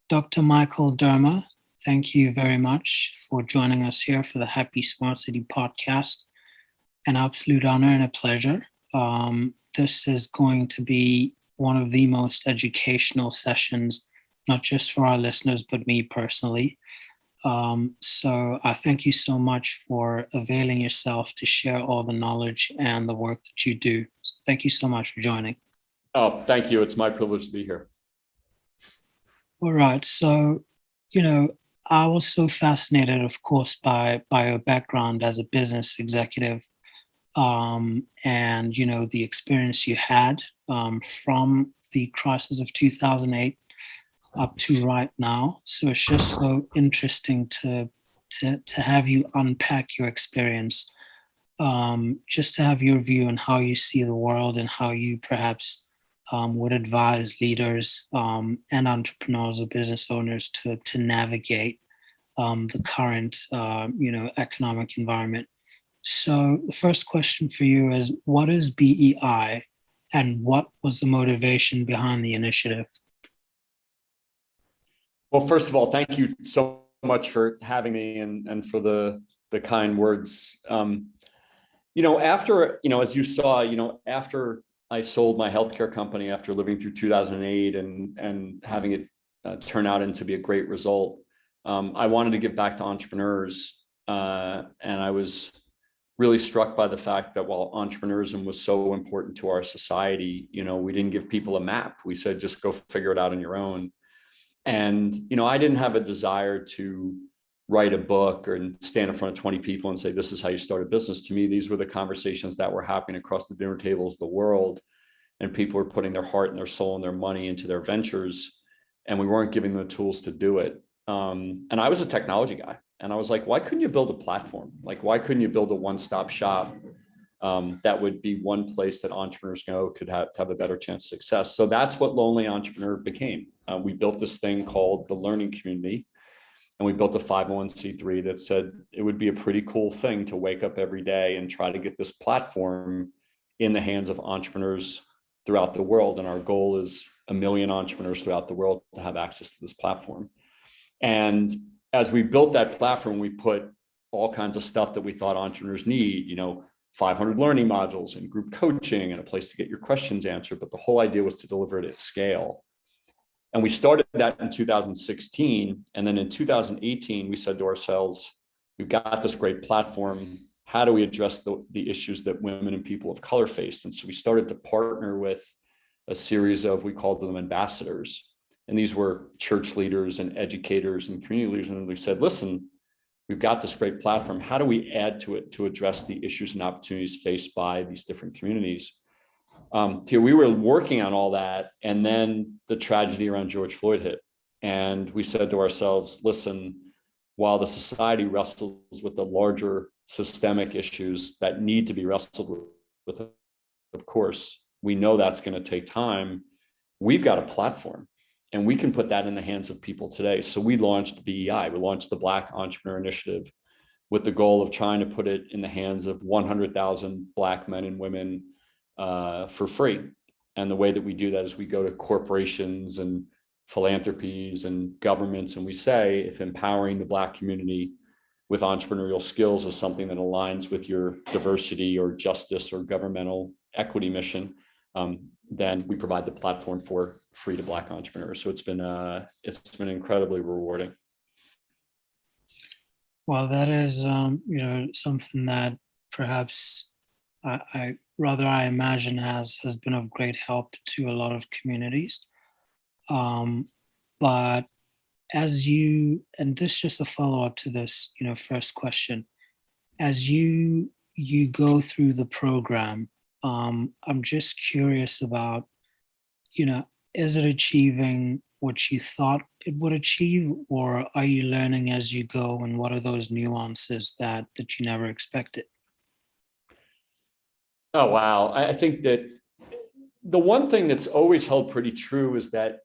Dr. Michael Dermer, thank you very much for joining us here for the Happy Smart City podcast. An absolute honor and a pleasure. This is going to be one of the most educational sessions, not just for our listeners, but me personally. So I thank you so much for availing yourself to share all the knowledge and the work that you do. Thank you so much for joining. Oh, thank you. It's my privilege to be here. All right. So, I was so fascinated, of course, by your background as a business executive, and, the experience you had from the crisis of 2008 up to right now. So it's just so interesting to have you unpack your experience, just to have your view on how you see the world and how you perhaps would advise leaders and entrepreneurs or business owners to navigate the current economic environment. So the first question for you is, what is BEI and what was the motivation behind the initiative? Well, first of all, thank you so much for having me and for the kind words. After, as you saw, after I sold my healthcare company after living through 2008 and having it turn out into be a great result, I wanted to give back to entrepreneurs. And I was really struck by the fact that while entrepreneurism was so important to our society, we didn't give people a map. We said, just go figure it out on your own. And, I didn't have a desire to write a book or stand in front of 20 people and say, this is how you start a business. To me, these were the conversations that were happening across the dinner tables of the world. And people were putting their heart and their soul and their money into their ventures. And we weren't giving them the tools to do it. And I was a technology guy. And I was like, why couldn't you build a platform? Like, why couldn't you build a one-stop shop that would be one place that entrepreneurs could have a better chance of success? So that's what Lonely Entrepreneur became. We built this thing called the Learning Community. And we built a 501c3 that said it would be a pretty cool thing to wake up every day and try to get this platform in the hands of entrepreneurs throughout the world. And our goal is 1 million entrepreneurs throughout the world to have access to this platform. And as we built that platform, we put all kinds of stuff that we thought entrepreneurs need, 500 learning modules and group coaching and a place to get your questions answered. But the whole idea was to deliver it at scale. And we started that in 2016. And then in 2018, we said to ourselves, we've got this great platform. How do we address the issues that women and people of color faced? And so we started to partner with a series of, we called them ambassadors. And these were church leaders and educators and community leaders. And we said, listen, we've got this great platform. How do we add to it to address the issues and opportunities faced by these different communities? We were working on all that, and then the tragedy around George Floyd hit. And we said to ourselves, listen, while the society wrestles with the larger systemic issues that need to be wrestled with, of course, we know that's going to take time. We've got a platform, and we can put that in the hands of people today. So we launched BEI. We launched the Black Entrepreneur Initiative with the goal of trying to put it in the hands of 100,000 Black men and women for free. And the way that we do that is we go to corporations and philanthropies and governments, and we say, if empowering the Black community with entrepreneurial skills is something that aligns with your diversity or justice or governmental equity mission, then we provide the platform for free to Black entrepreneurs. So it's been incredibly rewarding. Well, that is something that perhaps I imagine has been of great help to a lot of communities. But as you, and this is just a follow-up to this, first question, as you go through the program, I'm just curious about, is it achieving what you thought it would achieve, or are you learning as you go, and what are those nuances that you never expected? Oh, wow. I think that the one thing that's always held pretty true is that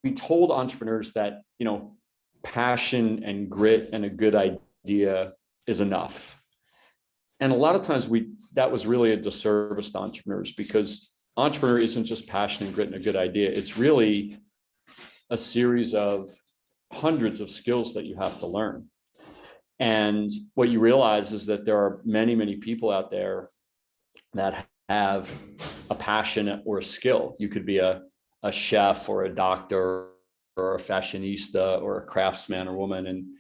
we told entrepreneurs that, passion and grit and a good idea is enough. And a lot of times that was really a disservice to entrepreneurs, because entrepreneur isn't just passion and grit and a good idea. It's really a series of hundreds of skills that you have to learn. And what you realize is that there are many, many people out there that have a passion or a skill. You could be a chef or a doctor or a fashionista or a craftsman or woman,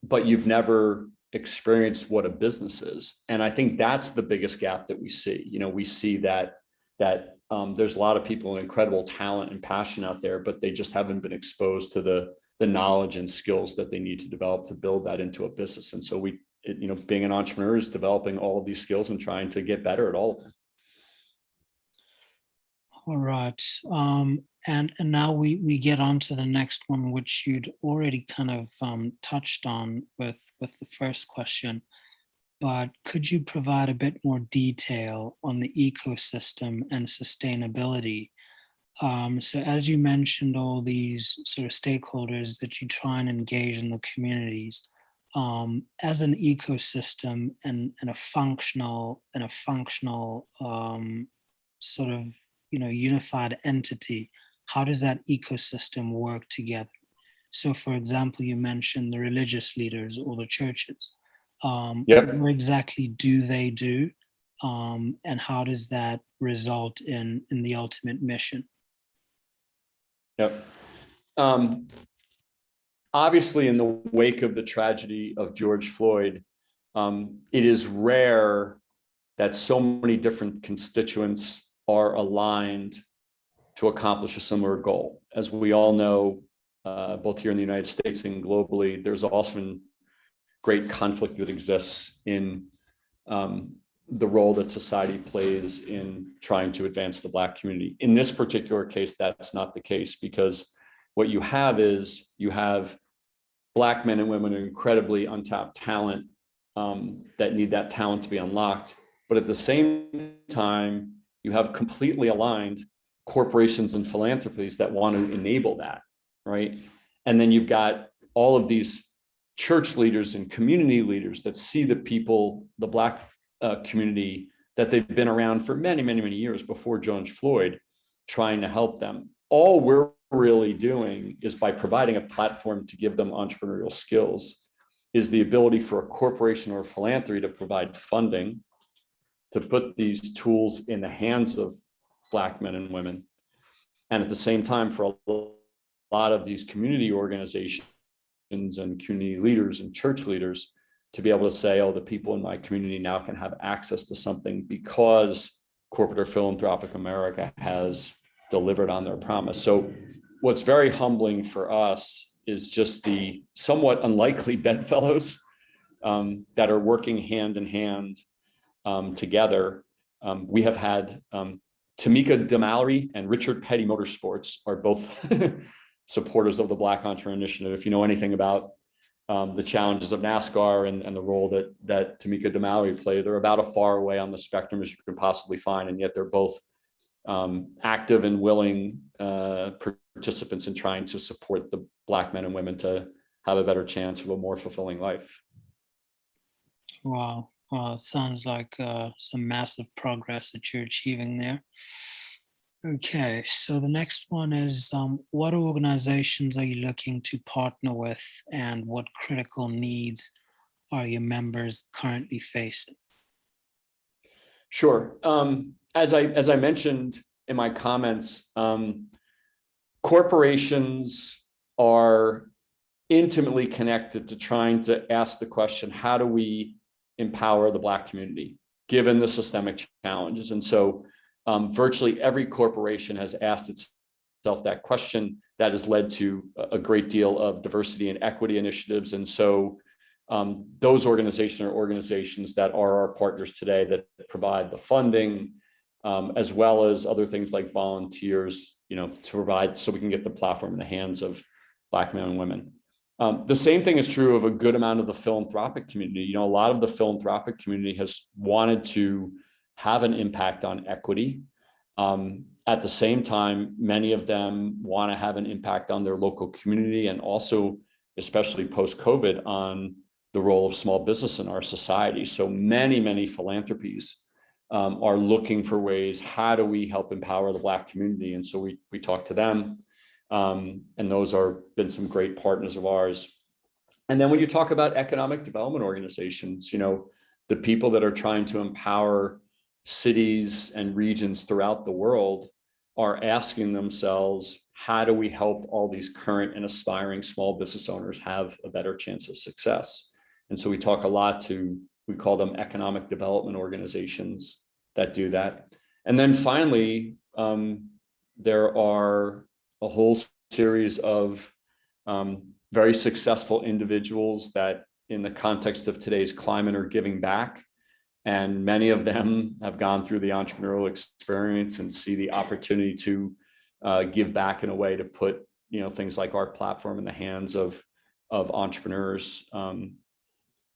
but you've never experienced what a business is. And I think that's the biggest gap that we see. You know, we see that there's a lot of people with incredible talent and passion out there, but they just haven't been exposed to the knowledge and skills that they need to develop to build that into a business. And so being an entrepreneur is developing all of these skills and trying to get better at all of them. All right. And now we get on to the next one, which you'd already kind of touched on with the first question. But could you provide a bit more detail on the ecosystem and sustainability? So as you mentioned, all these sort of stakeholders that you try and engage in the communities, as an ecosystem and a functional sort of, you know, unified entity, how does that ecosystem work together? So for example, you mentioned the religious leaders or the churches. Yep. What exactly do they do? And how does that result in the ultimate mission? Yep. Obviously, in the wake of the tragedy of George Floyd, it is rare that so many different constituents are aligned to accomplish a similar goal. As we all know, both here in the United States and globally, there's often great conflict that exists in the role that society plays in trying to advance the Black community. In this particular case, that's not the case, because what you have is Black men and women with incredibly untapped talent that need that talent to be unlocked. But at the same time, you have completely aligned corporations and philanthropies that want to enable that, right? And then you've got all of these church leaders and community leaders that see the people, the Black community, that they've been around for many, many, many years before George Floyd, trying to help them. All we're really doing is, by providing a platform to give them entrepreneurial skills, is the ability for a corporation or a philanthropy to provide funding to put these tools in the hands of Black men and women. And at the same time, for a lot of these community organizations and community leaders and church leaders to be able to say, oh, the people in my community now can have access to something because corporate or philanthropic America has delivered on their promise. So what's very humbling for us is just the somewhat unlikely bedfellows that are working hand in hand together. We have had Tamika DeMallory and Richard Petty Motorsports are both supporters of the Black Entrepreneur Initiative. If you know anything about the challenges of NASCAR and the role that Tamika DeMallory played, they're about as far away on the spectrum as you can possibly find, and yet they're both active and willing participants in trying to support the Black men and women to have a better chance of a more fulfilling life. Wow. It sounds like some massive progress that you're achieving there. Okay, so the next one is, what organizations are you looking to partner with, and what critical needs are your members currently facing? Sure. As I mentioned in my comments, corporations are intimately connected to trying to ask the question, how do we empower the Black community, given the systemic challenges? And so virtually every corporation has asked itself that question. That has led to a great deal of diversity and equity initiatives. And so those organizations are organizations that are our partners today, that provide the funding, as well as other things like volunteers, to provide, so we can get the platform in the hands of Black men and women. The same thing is true of a good amount of the philanthropic community. A lot of the philanthropic community has wanted to have an impact on equity. At the same time, many of them want to have an impact on their local community, and also, especially post-COVID, on the role of small business in our society. So many philanthropies are looking for ways, how do we help empower the Black community? And so we talk to them. And those are been some great partners of ours. And then when you talk about economic development organizations, the people that are trying to empower cities and regions throughout the world are asking themselves, how do we help all these current and aspiring small business owners have a better chance of success? And so we talk a lot we call them economic development organizations that do that. And then finally, there are a whole series of very successful individuals that in the context of today's climate are giving back. And many of them have gone through the entrepreneurial experience and see the opportunity to give back in a way to put, things like our platform in the hands of entrepreneurs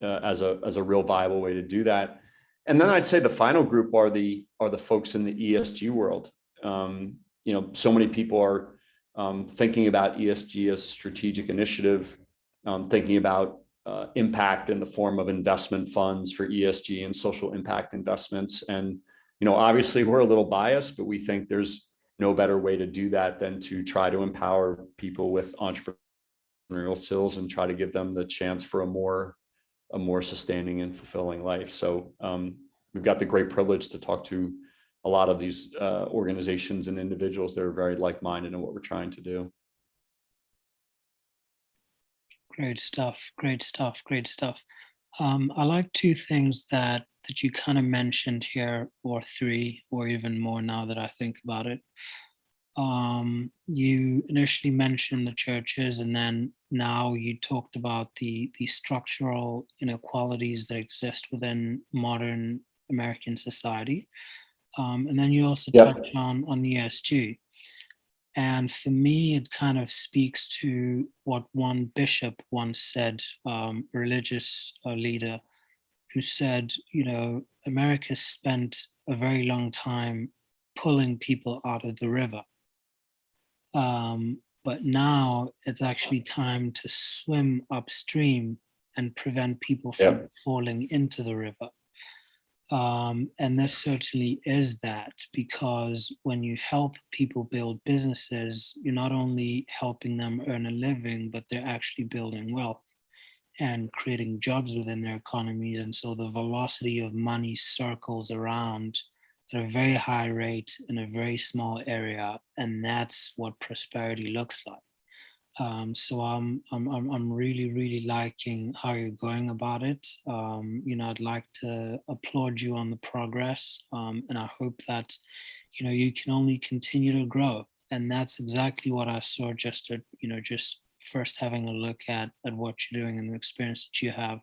as a real viable way to do that. And then I'd say the final group are the folks in the ESG world. So many people are thinking about ESG as a strategic initiative, thinking about impact in the form of investment funds for ESG and social impact investments. And, obviously we're a little biased, but we think there's no better way to do that than to try to empower people with entrepreneurial skills and try to give them the chance for a more sustaining and fulfilling life. So we've got the great privilege to talk to a lot of these organizations and individuals that are very like-minded in what we're trying to do. Great stuff. Great stuff. Great stuff. I like two things that you kind of mentioned here, or three, or even more now that I think about it. You initially mentioned the churches, and then now you talked about the structural inequalities that exist within modern American society. And then you also touched on ESG. And for me, it kind of speaks to what one bishop once said, a religious leader, who said, America spent a very long time pulling people out of the river. But now it's actually time to swim upstream and prevent people from falling into the river. And this certainly is that, because when you help people build businesses, you're not only helping them earn a living, but they're actually building wealth and creating jobs within their economies. And so the velocity of money circles around at a very high rate in a very small area, and that's what prosperity looks like. So I'm really liking how you're going about it. I'd like to applaud you on the progress, and I hope that you can only continue to grow. And that's exactly what I saw just first having a look at what you're doing and the experience that you have.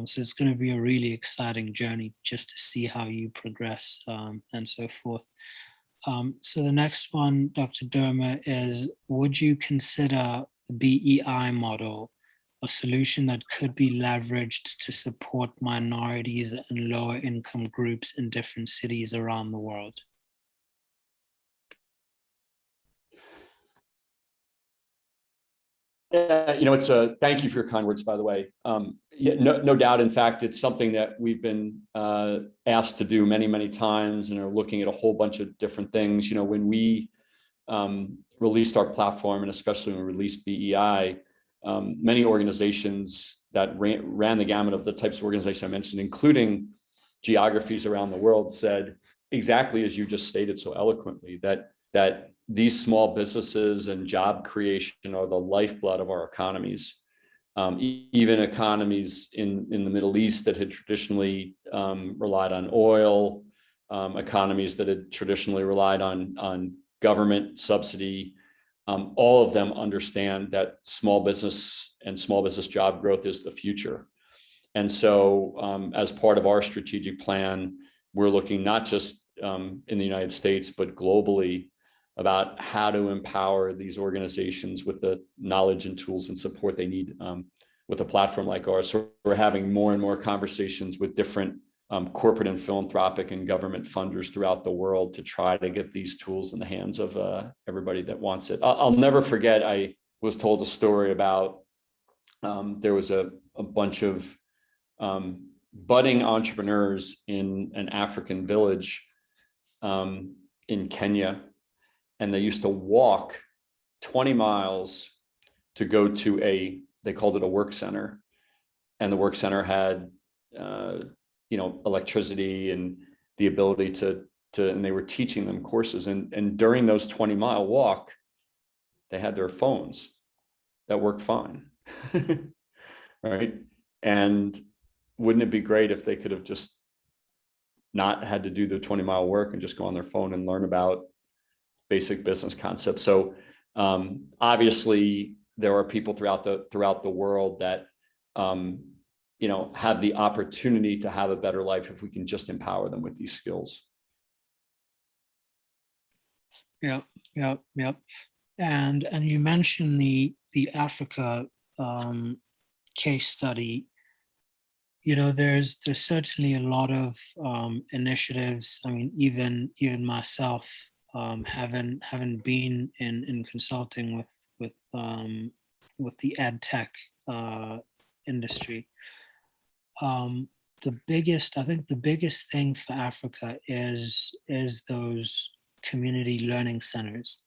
So it's going to be a really exciting journey just to see how you progress, and so forth. So the next one, Dr. Dermer, is: would you consider the BEI model a solution that could be leveraged to support minorities and lower income groups in different cities around the world? It's thank you for your kind words, by the way. No doubt. In fact, it's something that we've been asked to do many times, and are looking at a whole bunch of different things. When we released our platform, and especially when we released BEI, many organizations that ran the gamut of the types of organizations I mentioned, including geographies around the world, said exactly as you just stated so eloquently, that these small businesses and job creation are the lifeblood of our economies. Even economies in the Middle East that had traditionally relied on oil, economies that had traditionally relied on government subsidy, all of them understand that small business and small business job growth is the future. And so as part of our strategic plan, we're looking not just in the United States, but globally, about how to empower these organizations with the knowledge and tools and support they need with a platform like ours. So we're having more and more conversations with different corporate and philanthropic and government funders throughout the world to try to get these tools in the hands of everybody that wants it. I'll never forget, I was told a story about there was a bunch of budding entrepreneurs in an African village in Kenya, and they used to walk 20 miles to go to they called it a work center. And the work center had, electricity and the ability and they were teaching them courses. And during those 20-mile walk, they had their phones that worked fine. Right. And wouldn't it be great if they could have just not had to do the 20-mile work and just go on their phone and learn about basic business concepts? So obviously there are people throughout the world that have the opportunity to have a better life if we can just empower them with these skills. Yeah. And you mentioned the Africa case study. There's certainly a lot of initiatives. I mean, even myself, having been in consulting with the ed tech industry. I think the biggest thing for Africa is those community learning centers.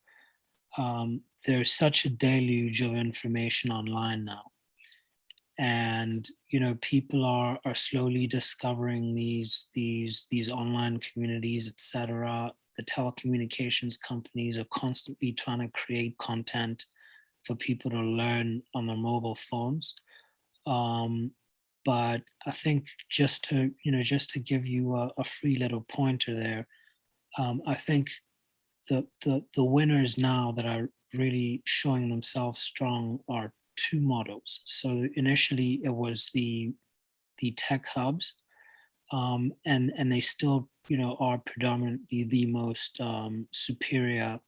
There's such a deluge of information online now, and people are slowly discovering these online communities, etc. The telecommunications companies are constantly trying to create content for people to learn on their mobile phones. But I think just to give you a free little pointer there, I think the winners now that are really showing themselves strong are two models. So initially it was the tech hubs, and they still are predominantly the most superior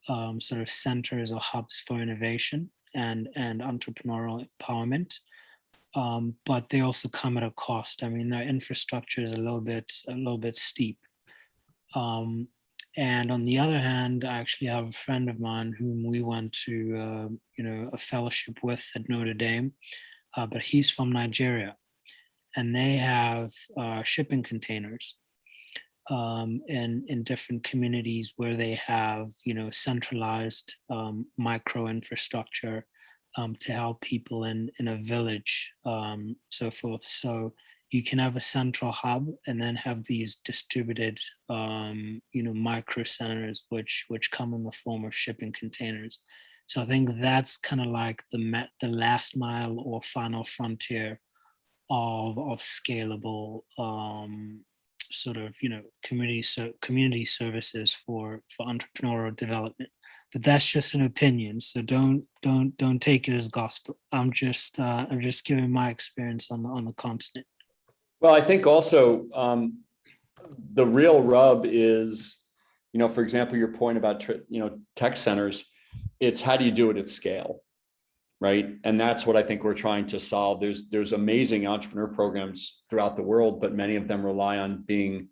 sort of centers or hubs for innovation and entrepreneurial empowerment. But they also come at a cost. I mean, their infrastructure is a little bit steep. And on the other hand, I actually have a friend of mine whom we went to, a fellowship with at Notre Dame, but he's from Nigeria, and they have shipping containers in different communities where they have, centralized micro infrastructure to help people in a village, so forth. So you can have a central hub and then have these distributed, micro centers, which come in the form of shipping containers. So I think that's kind of like the last mile or final frontier of scalable sort of community services for entrepreneurial development. But that's just an opinion, so don't take it as gospel. I'm just giving my experience on the continent. Well, I think also the real rub is, for example, your point about tech centers. It's how do you do it at scale, right? And that's what I think we're trying to solve. There's amazing entrepreneur programs throughout the world, but many of them rely on being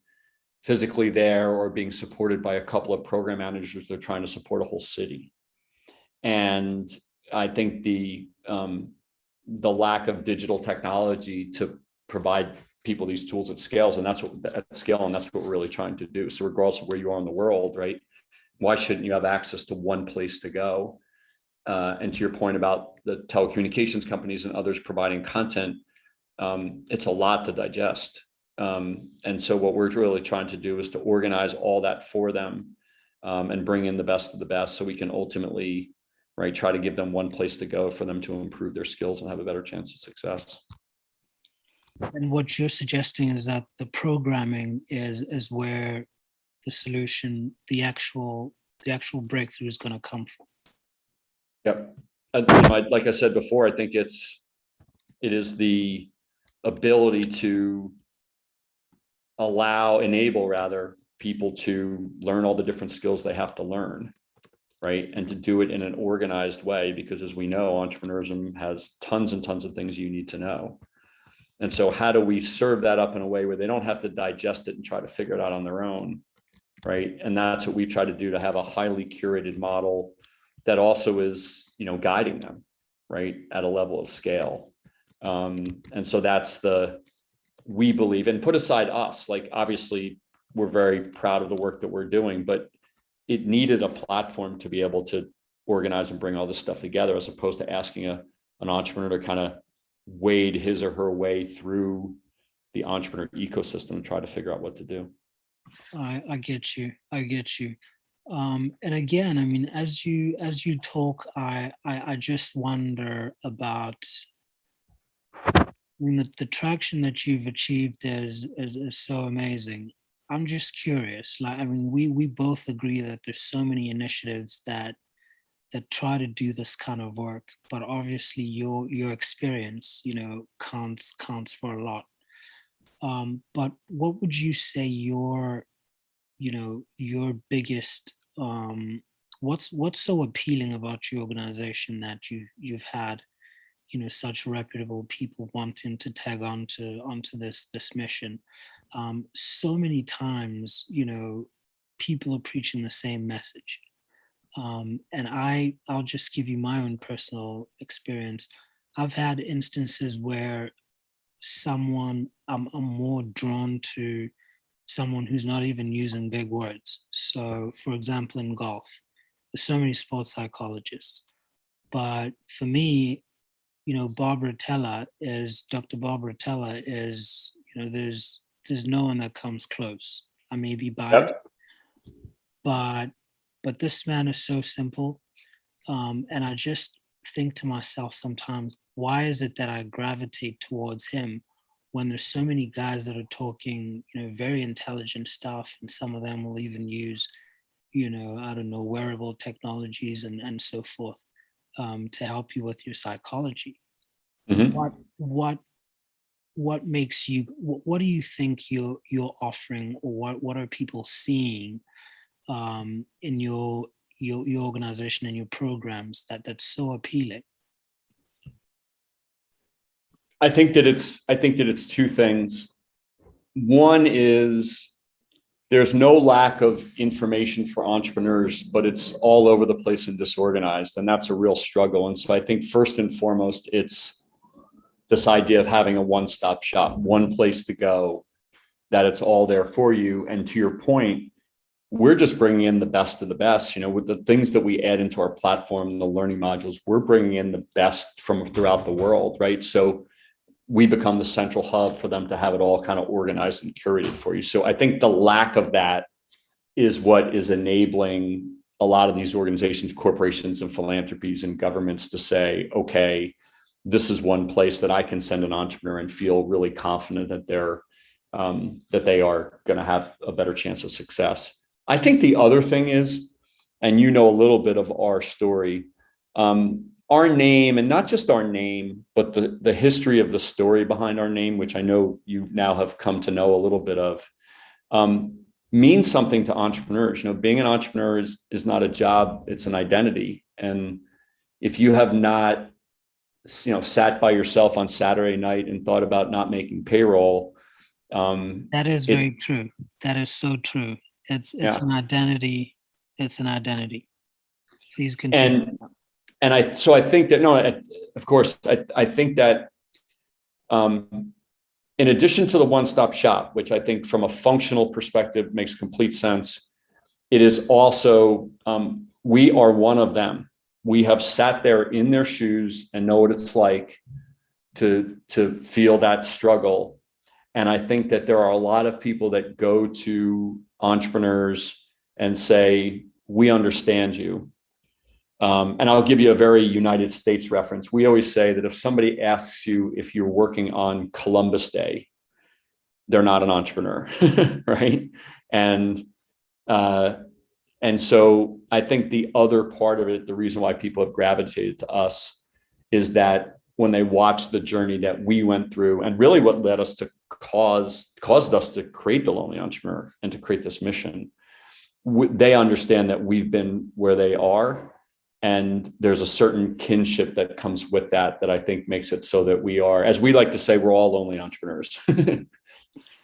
physically there or being supported by a couple of program managers. They're trying to support a whole city. And I think the lack of digital technology to provide people these tools at scale, and that's what we're really trying to do. So regardless of where you are in the world, right? Why shouldn't you have access to one place to go? And to your point about the telecommunications companies and others providing content, it's a lot to digest. And so what we're really trying to do is to organize all that for them, and bring in the best of the best, so we can ultimately, right, try to give them one place to go for them to improve their skills and have a better chance of success. And what you're suggesting is that the programming is where the solution, the actual breakthrough is going to come from. Yep. Like I said before, I think it is the ability to enable people to learn all the different skills they have to learn, right? And to do it in an organized way, because as we know, entrepreneurism has tons and tons of things you need to know. And so how do we serve that up in a way where they don't have to digest it and try to figure it out on their own, right? And that's what we try to do, to have a highly curated model that also is, guiding them, right, at a level of scale. And so that's we believe, and put aside us, like obviously we're very proud of the work that we're doing, but it needed a platform to be able to organize and bring all this stuff together, as opposed to asking an entrepreneur to kind of wade his or her way through the entrepreneur ecosystem and try to figure out what to do. I get you. I get you. And again, I mean, as you talk, I just wonder about. I mean, the traction that you've achieved is so amazing. I'm just curious. Like, I mean, we both agree that there's so many initiatives that try to do this kind of work, but obviously your experience, counts for a lot. But what would you say your biggest what's so appealing about your organization that you've had such reputable people wanting to tag onto this mission? So many times people are preaching the same message, and I'll just give you my own personal experience. I've had instances where I'm more drawn to someone who's not even using big words. So, for example, in golf, there's so many sports psychologists. But for me, Dr. Barbara Tella is, there's no one that comes close. I may be biased, Yep. but this man is so simple. And I just think to myself sometimes, why is it that I gravitate towards him when there's so many guys that are talking, very intelligent stuff, and some of them will even use, I don't know, wearable technologies and so forth, to help you with your psychology. Mm-hmm. What makes you? What do you think you're offering, or what are people seeing in your organization and your programs that's so appealing? I think that it's two things. One is there's no lack of information for entrepreneurs, but it's all over the place and disorganized, and that's a real struggle. And so I think first and foremost, it's this idea of having a one-stop shop, one place to go, that it's all there for you. And to your point, we're just bringing in the best of the best. With the things that we add into our platform, the learning modules, we're bringing in the best from throughout the world, right? So we become the central hub for them to have it all kind of organized and curated for you. So I think the lack of that is what is enabling a lot of these organizations, corporations, and philanthropies and governments to say, okay, this is one place that I can send an entrepreneur and feel really confident that they are going to have a better chance of success. I think the other thing is, and a little bit of our story, our name, and not just our name, but the history of the story behind our name, which I know you now have come to know a little bit of, means something to entrepreneurs. Being an entrepreneur is not a job, it's an identity. And if you have not, sat by yourself on Saturday night and thought about not making payroll, That is very true. That is so true. It's an identity. It's an identity. Please continue. And I think that, no, of course, I think that in addition to the one-stop shop, which I think from a functional perspective makes complete sense, it is also, we are one of them. We have sat there in their shoes and know what it's like to feel that struggle. And I think that there are a lot of people that go to entrepreneurs and say, we understand you. And I'll give you a very United States reference. We always say that if somebody asks you if you're working on Columbus Day, they're not an entrepreneur, right? And so I think the other part of it, the reason why people have gravitated to us, is that when they watch the journey that we went through, and really what led us to caused us to create the Lonely Entrepreneur and to create this mission, they understand that we've been where they are. And there's a certain kinship that comes with that I think makes it so that we are, as we like to say, we're all lonely entrepreneurs.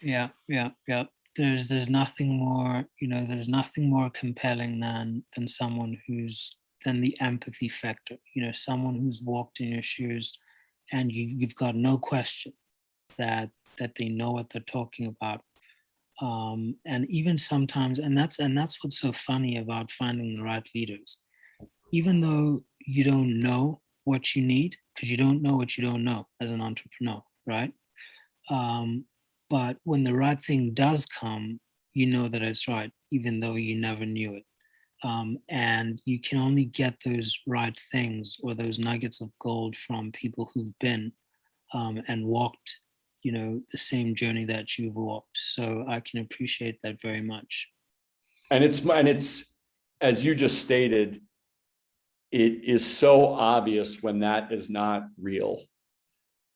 Yeah. There's nothing more, there's nothing more compelling than the empathy factor. Someone who's walked in your shoes, and you've got no question that they know what they're talking about. And even sometimes, and that's what's so funny about finding the right leaders. even though you don't know what you need, because you don't know what you don't know as an entrepreneur, right? Um, but when the right thing does come, you know that it's right, even though you never knew it. And you can only get those right things or those nuggets of gold from people who've been and walked, the same journey that you've walked. So I can appreciate that very much. And it's as you just stated, it is so obvious when that is not real.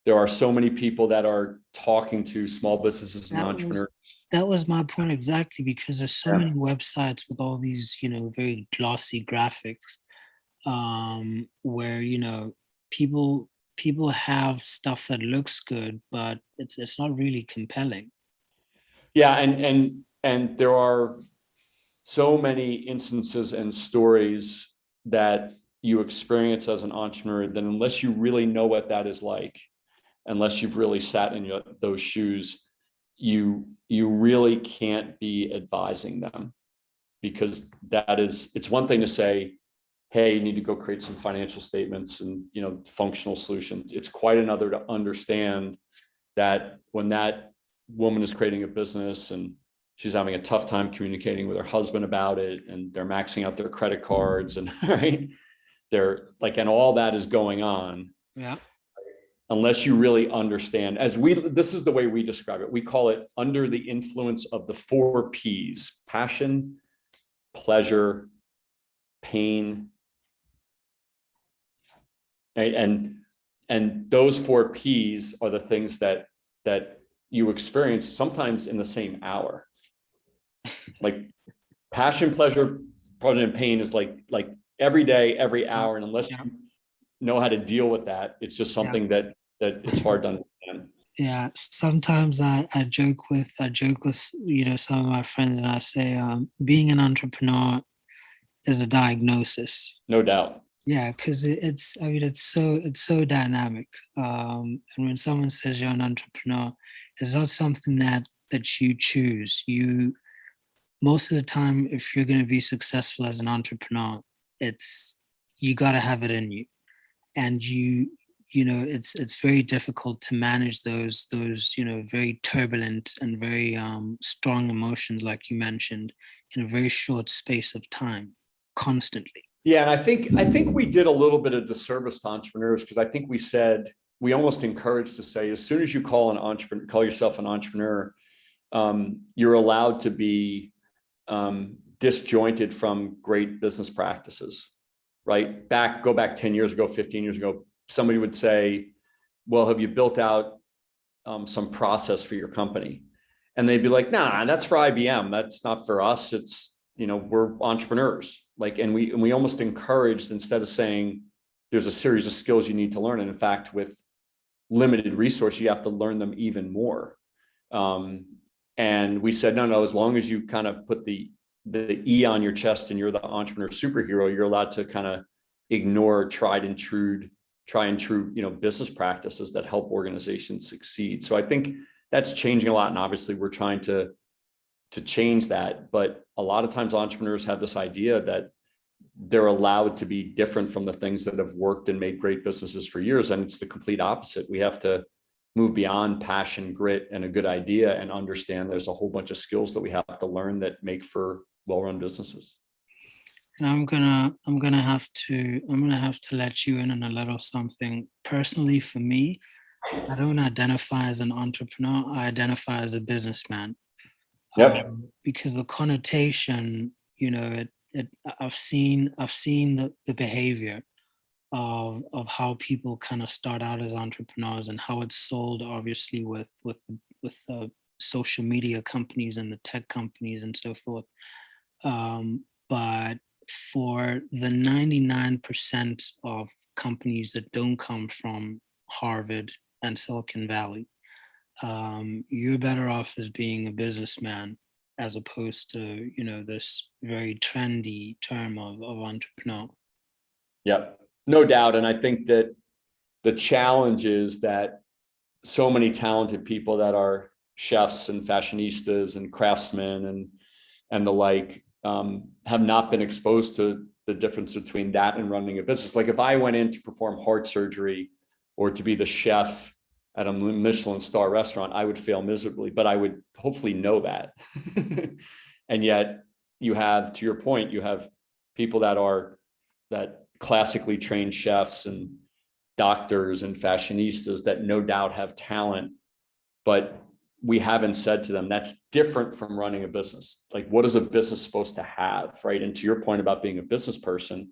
There are so many people that are talking to small businesses and That entrepreneurs. was that was my point exactly, because there's so Yeah. many websites with all these, very glossy graphics, where people have stuff that looks good, but it's not really compelling. Yeah, and there are so many instances and stories that you experience as an entrepreneur that unless you really know what that is like, unless you've really sat in those shoes, you really can't be advising them, because it's one thing to say, hey, you need to go create some financial statements and functional solutions. It's quite another to understand that when that woman is creating a business and she's having a tough time communicating with her husband about it, and they're maxing out their credit cards, and right, they're like, and all that is going on. Yeah. Unless you really understand, this is the way we describe it. We call it under the influence of the 4 P's: passion, pleasure, pain, right? And those 4 P's are the things that you experience sometimes in the same hour. Like passion, pleasure, pleasure, and pain is like every day, every Yeah. hour. And unless Yeah. you know how to deal with that, it's just Yeah. something that it's hard to understand. Yeah, sometimes I joke with some of my friends, and I say, being an entrepreneur is a diagnosis. No doubt. Yeah, because it's so dynamic. And when someone says you're an entrepreneur, it's not something that you choose. You Most of the time, if you're going to be successful as an entrepreneur, it's you got to have it in you, and it's very difficult to manage those very turbulent and very strong emotions, like you mentioned, in a very short space of time, constantly. Yeah, and I think we did a little bit of disservice to entrepreneurs, because I think we almost encouraged to say, as soon as you call yourself an entrepreneur, you're allowed to be disjointed from great business practices, right? Go back 10 years ago, 15 years ago, somebody would say, well, have you built out some process for your company? And they'd be like, nah, that's for IBM. That's not for us. It's, we're entrepreneurs. Like, and we almost encouraged, instead of saying there's a series of skills you need to learn. And in fact, with limited resource, you have to learn them even more. And we said, no, as long as you kind of put the E on your chest and you're the entrepreneur superhero, you're allowed to kind of ignore tried and true, business practices that help organizations succeed. So I think that's changing a lot. And obviously we're trying to change that. But a lot of times entrepreneurs have this idea that they're allowed to be different from the things that have worked and made great businesses for years. And it's the complete opposite. We have to move beyond passion, grit, and a good idea, and understand there's a whole bunch of skills that we have to learn that make for well-run businesses. And I'm gonna have to let you in on a little something. Personally, for me, I don't identify as an entrepreneur. I identify as a businessman. Yep. Because the connotation, I've seen the behavior of how people kind of start out as entrepreneurs, and how it's sold, obviously, with the social media companies and the tech companies and so forth. But for the 99% of companies that don't come from Harvard and Silicon Valley, you're better off as being a businessman, as opposed to this very trendy term of entrepreneur. Yep. No doubt. And I think that the challenge is that so many talented people that are chefs and fashionistas and craftsmen and the like, have not been exposed to the difference between that and running a business. Like if I went in to perform heart surgery or to be the chef at a Michelin star restaurant, I would fail miserably, but I would hopefully know that. And yet you have, to your point, you have people that classically trained chefs and doctors and fashionistas that no doubt have talent, but we haven't said to them, that's different from running a business. Like, what is a business supposed to have, right? And to your point about being a business person,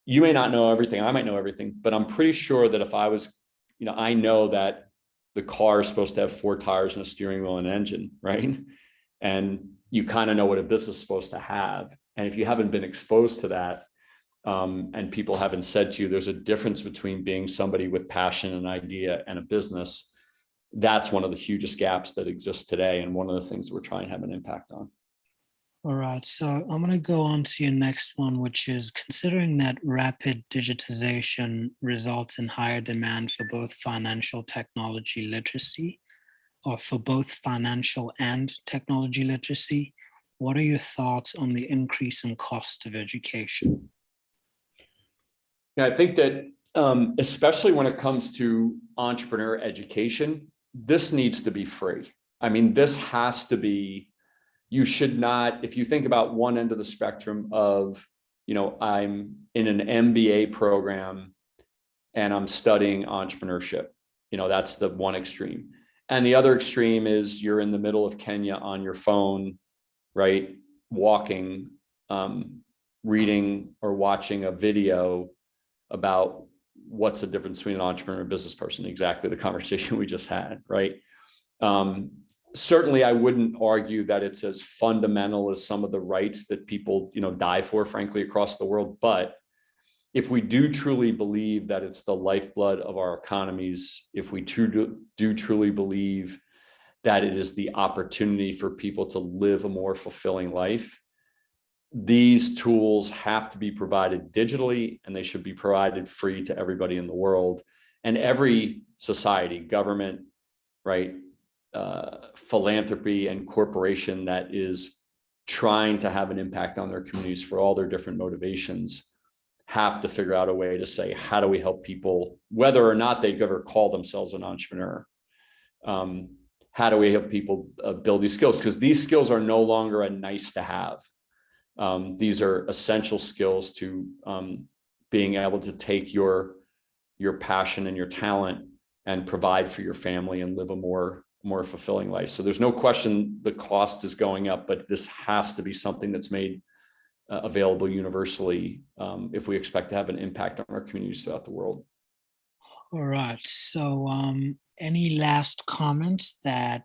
you may not know everything, I might know everything, but I'm pretty sure that if I was, I know that the car is supposed to have 4 tires and a steering wheel and an engine, right? And you kind of know what a business is supposed to have. And if you haven't been exposed to that, and people haven't said to you, there's a difference between being somebody with passion and idea and a business, that's one of the hugest gaps that exists today. And one of the things that we're trying to have an impact on. All right, so I'm going to go on to your next one, which is considering that rapid digitization results in higher demand for both financial technology literacy, or for both financial and technology literacy, what are your thoughts on the increase in cost of education? Yeah, I think that especially when it comes to entrepreneur education, this needs to be free. I mean, this has to be, you should not, if you think about one end of the spectrum of, I'm in an MBA program and I'm studying entrepreneurship, that's the one extreme. And the other extreme is you're in the middle of Kenya on your phone, right? Walking, reading or watching a video about what's the difference between an entrepreneur and a business person, exactly the conversation we just had, right? Certainly, I wouldn't argue that it's as fundamental as some of the rights that people, die for, frankly, across the world. But if we do truly believe that it's the lifeblood of our economies, if we do truly believe that it is the opportunity for people to live a more fulfilling life, these tools have to be provided digitally, and they should be provided free to everybody in the world. And every society, government, right, philanthropy and corporation that is trying to have an impact on their communities for all their different motivations have to figure out a way to say, how do we help people, whether or not they ever call themselves an entrepreneur? How do we help people build these skills? Because these skills are no longer a nice to have. These are essential skills to being able to take your passion and your talent and provide for your family and live a more fulfilling life. So there's no question the cost is going up, but this has to be something that's made available universally if we expect to have an impact on our communities throughout the world. All right. So any last comments that,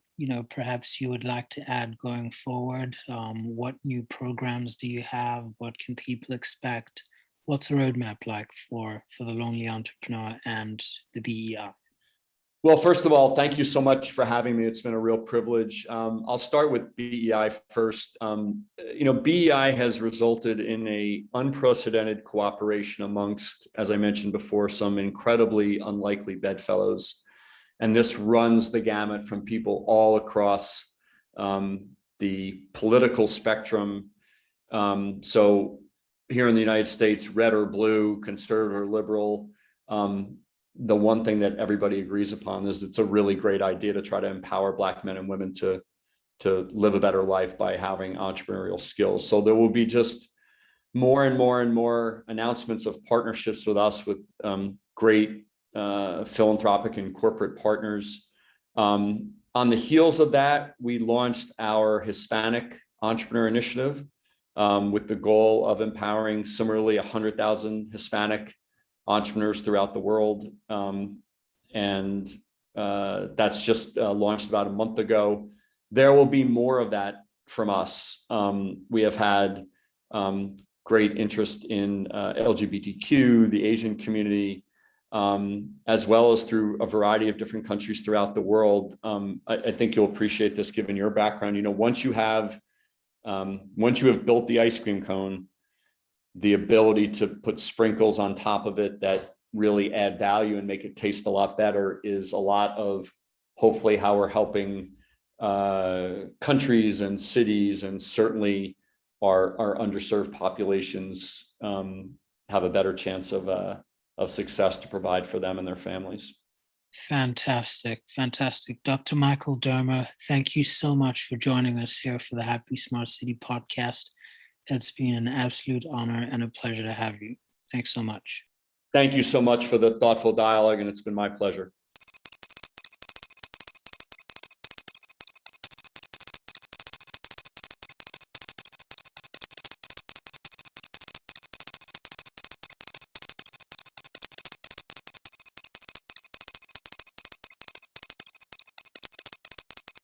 perhaps you would like to add going forward? What new programs do you have? What can people expect? What's the roadmap like for the Lonely Entrepreneur and the BEI? Well, first of all, thank you so much for having me. It's been a real privilege. I'll start with BEI first. BEI has resulted in an unprecedented cooperation amongst, as I mentioned before, some incredibly unlikely bedfellows. And this runs the gamut from people all across the political spectrum. So here in the United States, red or blue, conservative or liberal, the one thing that everybody agrees upon is it's a really great idea to try to empower Black men and women to live a better life by having entrepreneurial skills. So there will be just more and more and more announcements of partnerships with us with great philanthropic and corporate partners. On the heels of that, we launched our Hispanic Entrepreneur Initiative with the goal of empowering similarly 100,000 Hispanic entrepreneurs throughout the world. And that's just launched about a month ago. There will be more of that from us. We have had great interest in LGBTQ, the Asian community, as well as through a variety of different countries throughout the world. I think you'll appreciate this given your background. Once you have built the ice cream cone, the ability to put sprinkles on top of it that really add value and make it taste a lot better is a lot of hopefully how we're helping countries and cities and certainly our underserved populations have a better chance of success to provide for them and their families. Fantastic. Dr. Michael Dermer, thank you so much for joining us here for the Happy Smart City podcast. It's been an absolute honor and a pleasure to have you. Thanks so much. Thank you so much for the thoughtful dialogue, and it's been my pleasure.